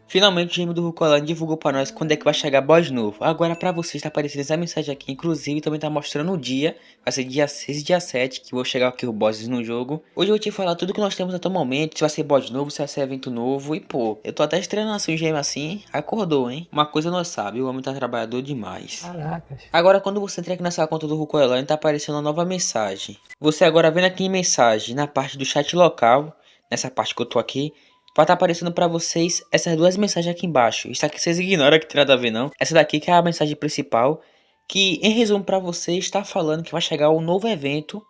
Finalmente o GM do Rucolan divulgou pra nós quando é que vai chegar boss novo. Agora pra vocês tá aparecendo essa mensagem aqui, inclusive também tá mostrando o dia. Vai ser dia 6 e dia 7 que vou chegar aqui os bosses no jogo. Hoje eu vou te falar tudo que nós temos até o momento, se vai ser boss novo, se vai ser evento novo. E pô, eu tô até estranhando assim o GM assim, acordou hein. Uma coisa nós sabe, o homem tá trabalhador demais. Caracas. Agora quando você entra aqui nessa conta do Rucolan tá aparecendo uma nova mensagem. Você agora vendo aqui em mensagem, na parte do chat local, nessa parte que eu tô aqui. Vai estar aparecendo para vocês essas duas mensagens aqui embaixo. Isso aqui vocês ignoram que tem nada a ver não. Essa daqui que é a mensagem principal. Que em resumo para vocês está falando que vai chegar um novo evento.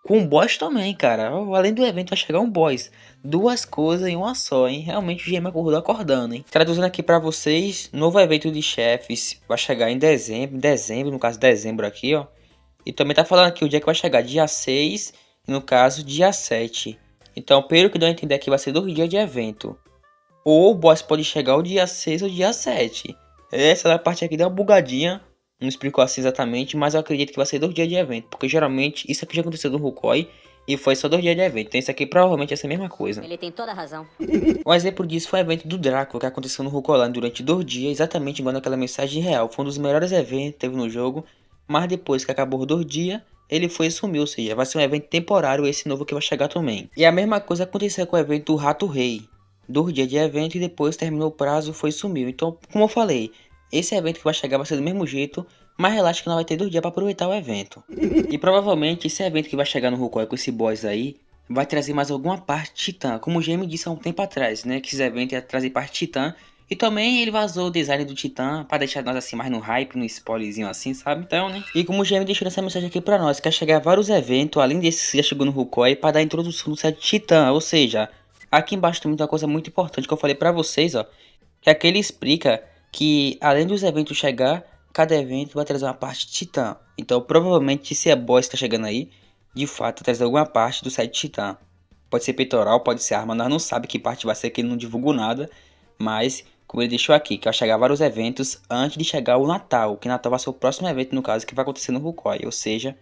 Com um boss também, cara. Além do evento vai chegar um boss. Duas coisas em uma só, hein. Realmente o GM acordou acordando, hein. Traduzindo aqui para vocês. Novo evento de chefes. Vai chegar em dezembro. No caso dezembro aqui, ó. E também tá falando aqui o dia que vai chegar. Dia 6. E no caso dia 7. Então, pelo que deu a entender aqui, vai ser 2 dias de evento. Ou o boss pode chegar o dia 6 ou dia 7. Essa parte aqui deu uma bugadinha. Não explicou assim exatamente, mas eu acredito que vai ser 2 dias de evento. Porque geralmente isso aqui já aconteceu no Rukoi e foi só 2 dias de evento. Então isso aqui provavelmente vai ser a mesma coisa. Ele tem toda a razão. Um exemplo disso foi o evento do Drácula que aconteceu no Rucolan durante 2 dias, exatamente igual aquela mensagem real. Foi um dos melhores eventos que teve no jogo, mas depois que acabou os 2 dias, ele foi e sumiu, ou seja, vai ser um evento temporário esse novo que vai chegar também. E a mesma coisa aconteceu com o evento do Rato Rei. 2 dias de evento e depois terminou o prazo, foi e sumiu. Então, como eu falei, esse evento que vai chegar vai ser do mesmo jeito, mas relaxa que não vai ter 2 dias para aproveitar o evento. E provavelmente esse evento que vai chegar no Rucolan com esse boss aí, vai trazer mais alguma parte Titã, como o GM disse há um tempo atrás, né, que esse evento ia trazer parte Titã, e também ele vazou o design do Titã, para deixar nós assim mais no hype, no spoilerzinho assim, sabe, então, né, e como o GM deixou essa mensagem aqui pra nós, que ia chegar vários eventos, além desse que já chegou no Rukoi, para dar a introdução do set Titã, ou seja, aqui embaixo tem muita coisa muito importante que eu falei pra vocês, ó, que aqui ele explica que além dos eventos chegar, cada evento vai trazer uma parte Titã, então provavelmente se é boss que tá chegando aí, de fato traz alguma parte do set Titã. Pode ser peitoral, pode ser arma, nós não sabemos que parte vai ser, que ele não divulgou nada. Mas, como ele deixou aqui, que vai chegar vários eventos antes de chegar o Natal. Que Natal vai ser o próximo evento, no caso, que vai acontecer no Rukoi. Ou seja,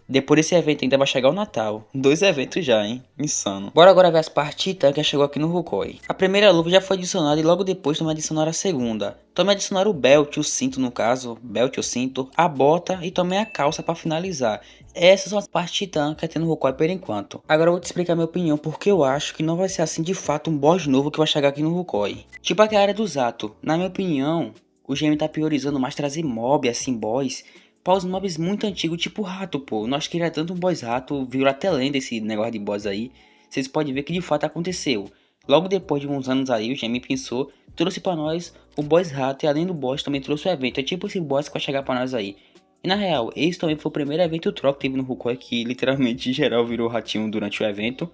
depois desse evento ainda vai chegar o Natal. 2 eventos já, hein? Insano. Bora agora ver as partes Titã que chegou aqui no Rukoi. A primeira luva já foi adicionada e logo depois também adicionaram a segunda. Também adicionaram o belt, o cinto no caso, belt ou cinto, a bota e também a calça para finalizar. Essas são as partes Titã que tem no Rukoi por enquanto. Agora eu vou te explicar minha opinião porque eu acho que não vai ser assim de fato um boss novo que vai chegar aqui no Rukoi. Tipo aquela área do Zato. Na minha opinião, o GM tá priorizando mais trazer mob, assim, boss, para os mobs muito antigos, tipo rato, pô. Nós queria tanto um boss rato, virou até lenda esse negócio de boss aí. Vocês podem ver que de fato aconteceu. Logo depois de uns anos aí, o GM pensou, trouxe para nós o boss rato e além do boss também trouxe o evento. É tipo esse boss que vai chegar para nós aí. E na real, esse também foi o primeiro evento troll que teve no Rukoi, que literalmente geral virou ratinho durante o evento.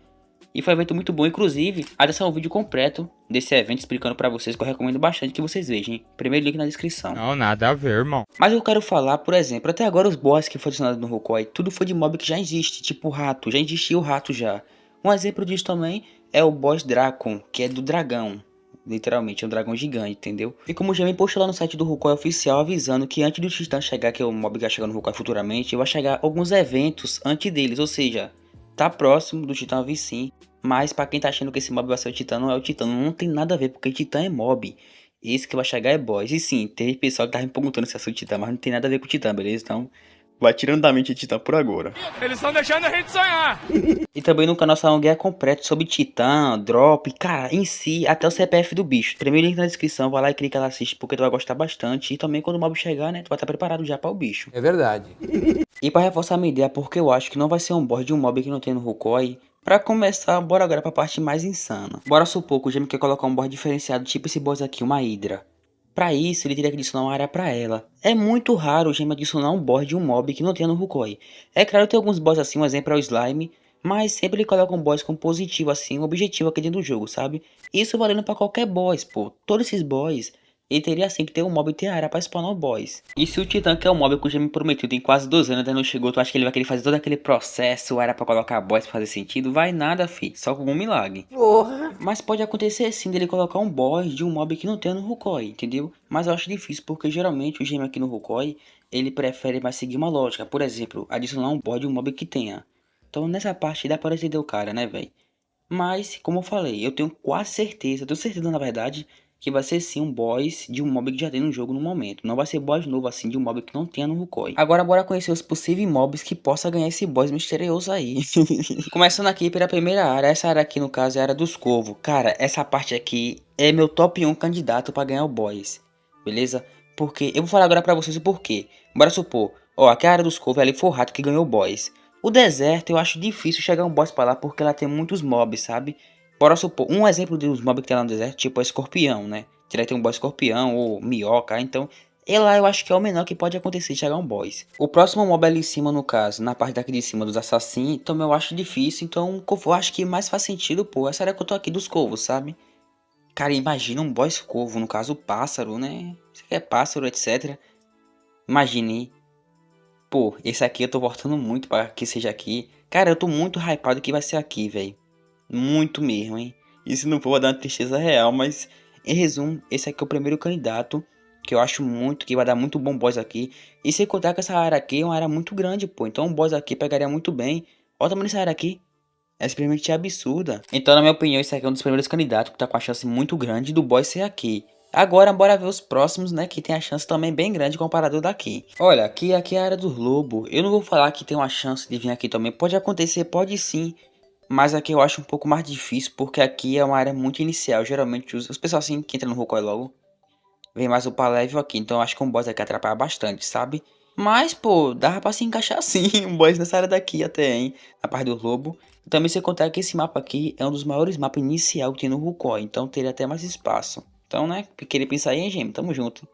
E foi um evento muito bom, inclusive, adicionar um vídeo completo desse evento explicando pra vocês, que eu recomendo bastante que vocês vejam, hein? Primeiro link na descrição. Não, nada a ver, irmão. Mas eu quero falar, por exemplo, até agora os boss que foram adicionados no Rukoi, tudo foi de mob que já existe, tipo rato, já existia o rato já. Um exemplo disso também é o boss Dracon, que é do dragão. Literalmente, é um dragão gigante, entendeu? E como já me postou lá no site do Rukoi oficial avisando que antes do Titã chegar, que é o mob que vai chegar no Rukoi futuramente, vai chegar alguns eventos antes deles, ou seja, tá próximo do Titã vir sim. Mas pra quem tá achando que esse mob vai ser o Titã, não é o Titã, não tem nada a ver, porque Titã é mob. Esse que vai chegar é boss. E sim, teve pessoal que tava me perguntando se é o Titã, mas não tem nada a ver com o Titã, beleza? Então, vai tirando da mente o Titã por agora. Eles estão deixando a gente sonhar. E também no canal saiu um guia completo sobre Titã, drop, cara, em si, até o CPF do bicho. Primeiro link na descrição, vai lá e clica lá, assiste, porque tu vai gostar bastante. E também quando o mob chegar, né, tu vai estar preparado já para o bicho. É verdade. E para reforçar a minha ideia, porque eu acho que não vai ser um boss de um mob que não tem no Rukoi. Pra começar, bora agora pra parte mais insana. Bora supor que o GM quer colocar um boss diferenciado, tipo esse boss aqui, uma Hydra. Pra isso, ele teria que adicionar uma área pra ela. É muito raro o GM adicionar um boss de um mob que não tenha no Rukoi. É claro que tem alguns boss assim, um exemplo é o Slime, mas sempre ele coloca um boss com positivo assim, um objetivo aqui dentro do jogo, sabe? Isso valendo pra qualquer boss, pô. Todos esses boss, ele teria sempre ter um mob e ter área pra spawnar o boss. E se o Titã, que é o mob que o GM prometeu, tem quase 2 anos ainda não chegou, tu acha que ele vai querer fazer todo aquele processo, área pra colocar boss pra fazer sentido? Vai nada, fi. Só com um milagre. Porra. Mas pode acontecer sim dele colocar um boss de um mob que não tem no Rukoi, entendeu? Mas eu acho difícil, porque geralmente o GM aqui no Rukoi, ele prefere mais seguir uma lógica. Por exemplo, adicionar um boss de um mob que tenha. Então nessa parte dá para entender o cara, né, velho? Mas, como eu falei, eu tenho quase certeza, tenho certeza na verdade, que vai ser sim um boss de um mob que já tem no jogo no momento. Não vai ser boss novo assim de um mob que não tenha no Rukoi. Agora bora conhecer os possíveis mobs que possa ganhar esse boss misterioso aí. Começando aqui pela primeira área. Essa área aqui no caso é a área dos corvos. Cara, essa parte aqui é meu top 1 candidato pra ganhar o boss. Beleza? Porque eu vou falar agora pra vocês o porquê. Bora supor, ó, aqui é a área dos corvos ali foi o rato que ganhou o boss. O deserto eu acho difícil chegar um boss pra lá porque ela tem muitos mobs, sabe? Bora supor, um exemplo dos mobs que tem lá no deserto, tipo é escorpião, né? Teria que ter um boss escorpião ou minhoca, então... E lá eu acho que é o menor que pode acontecer chegar um boss. O próximo mob ali em cima, no caso, na parte daqui de cima dos assassinos, também eu acho difícil, então eu acho que mais faz sentido, pô, essa área que eu tô aqui dos corvos, sabe? Cara, imagina um boss corvo, no caso pássaro, né? Você quer pássaro, etc. Imagine. Pô, esse aqui eu tô voltando muito para que seja aqui. Cara, eu tô muito hypado que vai ser aqui, velho. Muito mesmo, hein? Isso não for dar uma tristeza real, mas em resumo, esse aqui é o primeiro candidato que eu acho muito que vai dar muito bom boss aqui. E sem contar que essa área aqui é uma área muito grande, pô. Então um boss aqui pegaria muito bem. Olha o tamanho dessa área aqui. É simplesmente absurda. Então, na minha opinião, esse aqui é um dos primeiros candidatos que tá com a chance muito grande do boss ser aqui. Agora, bora ver os próximos, né, que tem a chance também bem grande comparado ao daqui. Olha, aqui é a área do lobo. Eu não vou falar que tem uma chance de vir aqui também. Pode acontecer, pode sim. Mas aqui eu acho um pouco mais difícil, porque aqui é uma área muito inicial. Geralmente os pessoal assim que entra no Rukoi logo, vem mais o level aqui. Então eu acho que um boss aqui atrapalha bastante, sabe? Mas, pô, dava pra se encaixar assim, um boss nessa área daqui até, hein? Na parte do lobo. Também sem contar que esse mapa aqui é um dos maiores mapas inicial que tem no Rukoi. Então teria até mais espaço. Então, né, querer pensar aí, hein, gente? Tamo junto.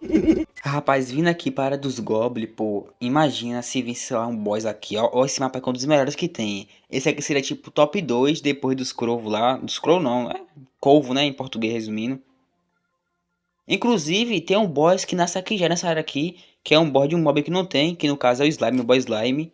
Rapaz, vindo aqui para a área dos Goblins, pô, imagina se visse, sei lá, um boss aqui, ó, esse mapa é um dos melhores que tem. Esse aqui seria tipo top 2 depois dos Crovo lá, dos Crovo não, é Corvo, né, em português resumindo. Inclusive, tem um boss que nasce aqui já nessa área aqui, que é um boss de um mob que não tem, que no caso é o Slime, o boss Slime.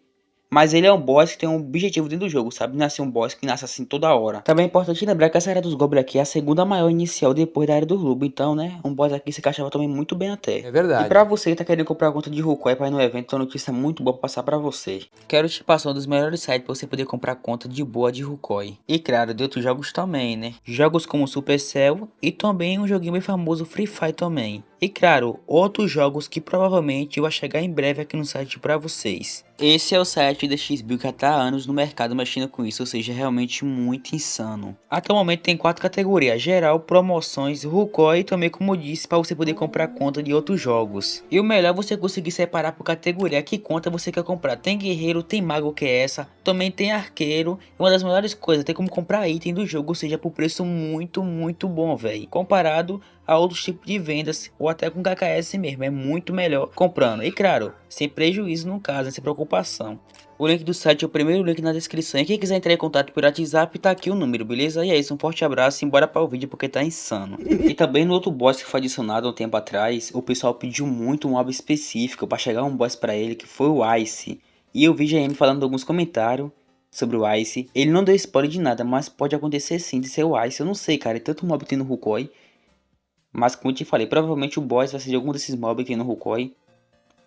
Mas ele é um boss que tem um objetivo dentro do jogo, sabe? Nascer um boss que nasce assim toda hora. Também é importante lembrar que essa área dos Goblins aqui é a segunda maior inicial depois da área do Lobo. Então, né? Um boss aqui se encaixava também muito bem até. É verdade. E pra você que tá querendo comprar a conta de Rukoi para ir no evento, tem uma notícia muito boa pra passar pra você. Quero te passar um dos melhores sites pra você poder comprar conta de boa de Rukoi. E claro, de outros jogos também, né? Jogos como Supercell e também um joguinho bem famoso Free Fire também. E claro, outros jogos que provavelmente vai chegar em breve aqui no site pra vocês. Esse é o site da XBuild que tá há anos no mercado mexendo com isso, ou seja, é realmente muito insano. Até o momento tem 4 categorias, geral, promoções, Rukoi e também, como eu disse, para você poder comprar conta de outros jogos. E o melhor é você conseguir separar por categoria que conta você quer comprar. Tem guerreiro, tem mago que é essa, também tem arqueiro. E uma das melhores coisas, tem como comprar item do jogo, ou seja, por preço muito bom, velho. Comparado a outros tipos de vendas ou até com KKS mesmo, é muito melhor comprando. E claro, sem prejuízo no caso, sem preocupação. O link do site é o primeiro link na descrição. E quem quiser entrar em contato por WhatsApp, tá aqui o número, beleza? E é isso, um forte abraço e bora para o vídeo porque tá insano. E também no outro boss que foi adicionado há um tempo atrás, o pessoal pediu muito um mob específico para chegar um boss para ele, que foi o Ice. E eu vi GM falando em alguns comentários sobre o Ice. Ele não deu spoiler de nada, mas pode acontecer sim de ser o Ice. Eu não sei, cara, é tanto mob que tem no Rukoi. Mas como eu te falei, provavelmente o boss vai ser de algum desses mobs que tem no Rukoi.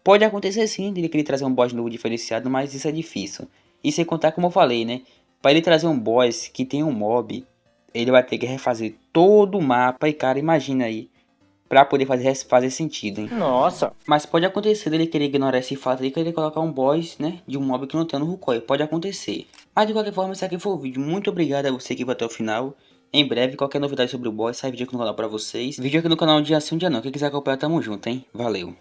Pode acontecer sim, de ele querer trazer um boss novo diferenciado, mas isso é difícil. E sem contar como eu falei, né? Para ele trazer um boss que tem um mob, ele vai ter que refazer todo o mapa. E cara, imagina aí, pra poder fazer sentido, hein? Nossa. Mas pode acontecer dele querer ignorar esse fato de querer colocar um boss, né? De um mob que não tem no Rukoi, pode acontecer. Mas de qualquer forma, esse aqui foi o vídeo. Muito obrigado a você que vai até o final. Em breve, qualquer novidade sobre o boss, sai vídeo aqui no canal pra vocês. Vídeo aqui no canal dia sim, dia não. Quem quiser acompanhar, tamo junto, hein? Valeu.